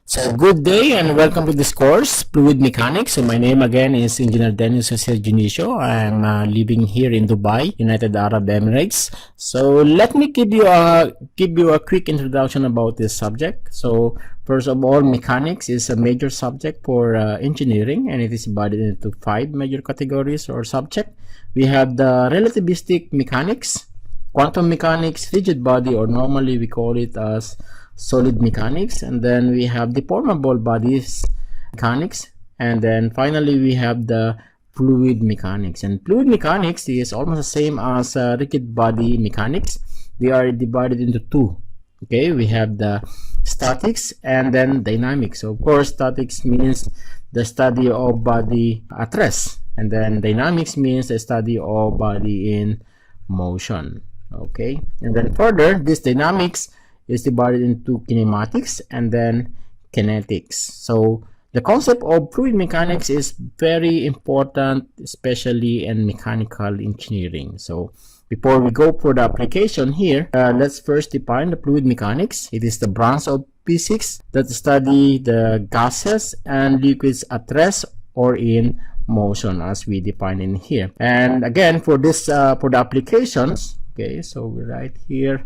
So good day and welcome to this course, Fluid Mechanics. So my name again is Engineer Dennis Jose Junicio. I'm living here in Dubai, United Arab Emirates. So let me give you a quick introduction about this subject. So first of all, mechanics is a major subject for engineering, and it is divided into 5 major categories or subjects. We have the relativistic mechanics, quantum mechanics, rigid body, or normally we call it as solid mechanics, and then we have deformable bodies mechanics, and then finally we have the fluid mechanics. And fluid mechanics is almost the same as rigid body mechanics. They are divided into two. Okay, we have the statics and then dynamics. So of course, statics means the study of body at rest, and then dynamics means the study of body in motion. Okay, and then further, this dynamics is divided into kinematics and then kinetics. So the concept of fluid mechanics is very important, especially in mechanical engineering. So before we go for the application here, let's first define the fluid mechanics. It is the branch of physics that study the gases and liquids at rest or in motion, as we define in here. And again, for this for the applications, okay, so we write here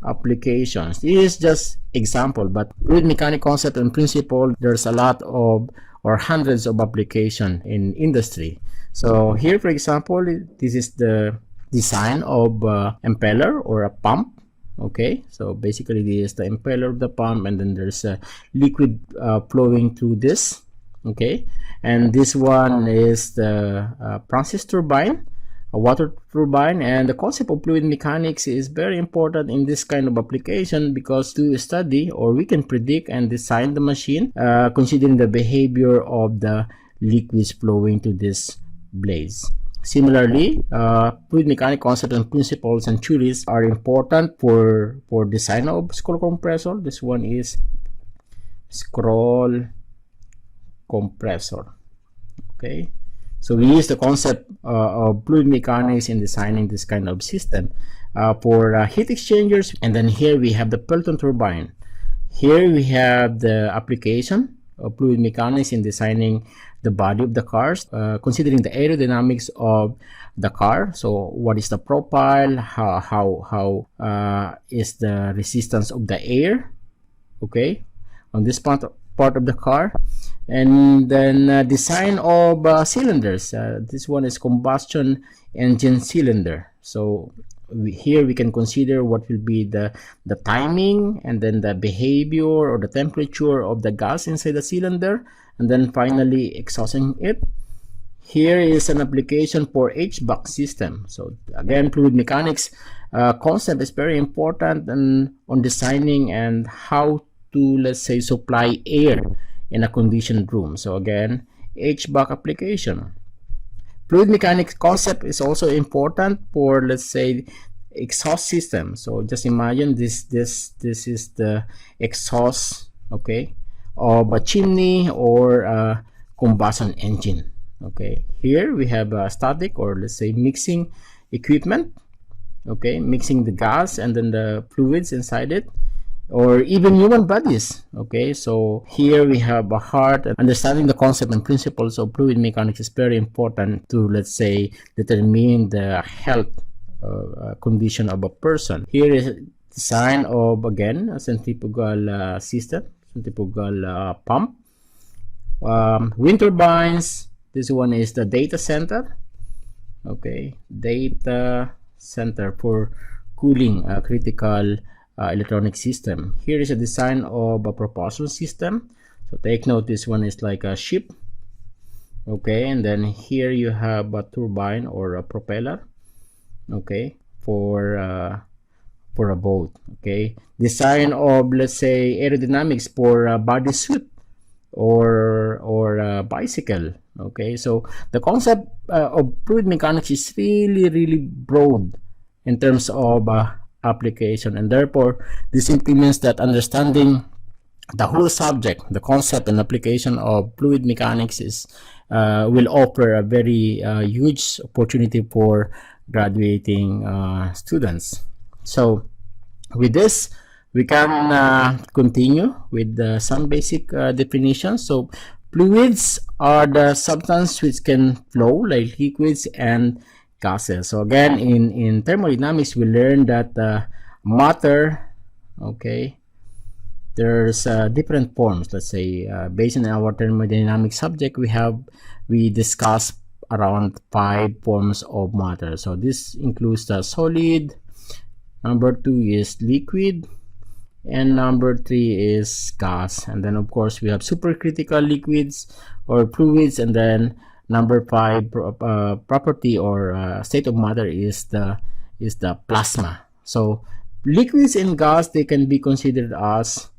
applications. This is just example, but fluid mechanics concept and principle, there's a lot of or hundreds of application in industry. So here, for example, this is the design of impeller or a pump. Okay, so basically this is the impeller of the pump, and then there's a liquid flowing through this. Okay, and this one is the process turbine, a water turbine. And the concept of fluid mechanics is very important in this kind of application, because to study or we can predict and design the machine considering the behavior of the liquids flowing to this blades. Similarly, fluid mechanics concepts and principles and theories are important for design of scroll compressor. This one is scroll compressor. Okay, so we use the concept of fluid mechanics in designing this kind of system for heat exchangers. And then here we have the Pelton turbine. Here we have the application of fluid mechanics in designing the body of the cars, considering the aerodynamics of the car. So what is the profile, how is the resistance of the air, okay, on this part of the car. And then design of cylinders. This one is combustion engine cylinder. So here we can consider what will be the timing, and then the behavior or the temperature of the gas inside the cylinder, and then finally exhausting it. Here is an application for HVAC system. So again, fluid mechanics concept is very important and on designing and how to, let's say, supply air in a conditioned room. So again, HVAC application. Fluid mechanics concept is also important for, let's say, exhaust system. So just imagine this is the exhaust, okay, of a chimney or a combustion engine. Okay, here we have a static or, let's say, mixing equipment. Okay, mixing the gas and then the fluids inside it, or even human bodies. Okay, so here we have a heart. Understanding the concept and principles of fluid mechanics is very important to, let's say, determine the health condition of a person. Here is design of, again, a centrifugal system, centrifugal pump, wind turbines. This one is the data center. Okay, data center for cooling a critical electronic system. Here is a design of a propulsion system. So take note, this one is like a ship. Okay, and then here you have a turbine or a propeller. Okay, for a boat. Okay, design of, let's say, aerodynamics for a body suit or a bicycle. Okay, so the concept of fluid mechanics is really broad in terms of application, and therefore this simply means that understanding the whole subject, the concept and application of fluid mechanics is will offer a very huge opportunity for graduating students. So with this, we can continue with some basic definitions. So fluids are the substance which can flow like liquids and gases. So again, in thermodynamics, we learned that matter, okay, there's different forms. Let's say based on our thermodynamic subject, we discuss around 5 forms of matter. So this includes the solid, number 2 is liquid, and number 3 is gas. And then of course we have supercritical liquids or fluids, and then number 5 property or state of matter is the plasma. So liquids and gas, they can be considered as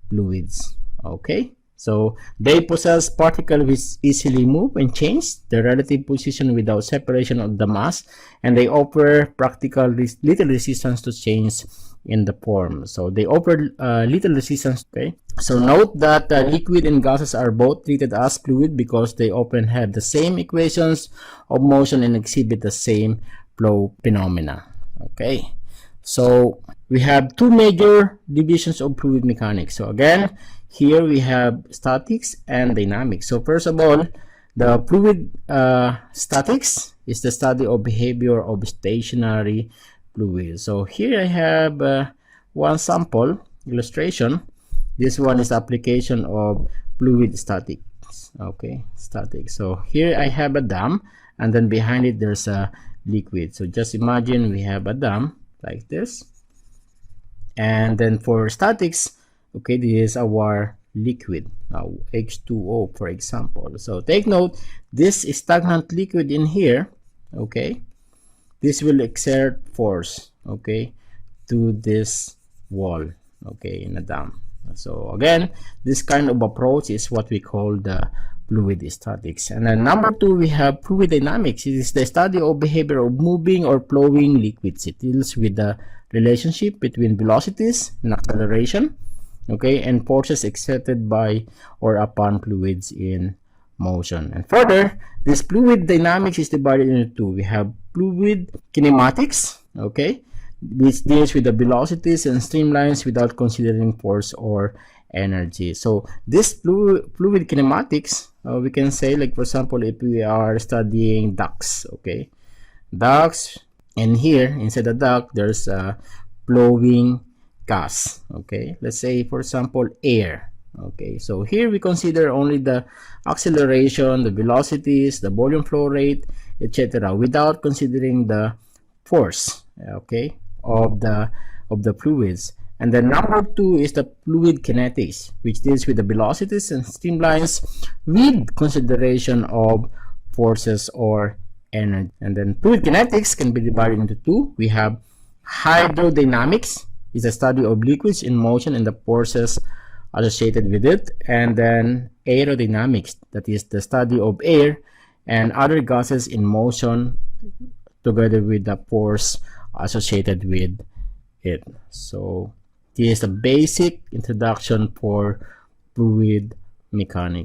fluids. Okay, so they possess particles which easily move and change their relative position without separation of the mass, and they offer practical little resistance to change in the form. So they offer little resistance. Okay, so note that liquid and gases are both treated as fluid because they often have the same equations of motion and exhibit the same flow phenomena. Okay, so we have two major divisions of fluid mechanics. So again, here we have statics and dynamics. So first of all, the fluid statics is the study of behavior of stationary fluid. So here I have one sample illustration. This one is application of fluid statics. Okay, statics. So here I have a dam, and then behind it there's a liquid. So just imagine we have a dam like this, and then for statics, okay, this is our liquid, now H2O for example. So take note, this stagnant liquid in here, okay, this will exert force, okay, to this wall, okay, in a dam. So again, this kind of approach is what we call the fluid statics. And then number 2, we have fluid dynamics. It is the study of behavior of moving or flowing liquids. It deals with the relationship between velocities and acceleration, okay, and forces exerted by or upon fluids in motion. And further, this fluid dynamics is divided into two. We have fluid kinematics, okay, which deals with the velocities and streamlines without considering force or energy. So this fluid kinematics, we can say, like for example, if we are studying ducts, okay, ducts, and here inside the duct there's a flowing gas, okay, let's say for example air. Okay, so here we consider only the acceleration, the velocities, the volume flow rate, etc., without considering the force, okay, of the fluids. And then number 2 is the fluid kinetics, which deals with the velocities and streamlines with consideration of forces or energy. And then fluid kinetics can be divided into two. We have hydrodynamics, is a study of liquids in motion and the forces associated with it, and then aerodynamics, that is the study of air and other gases in motion together with the force associated with it. So this is a basic introduction for fluid mechanics.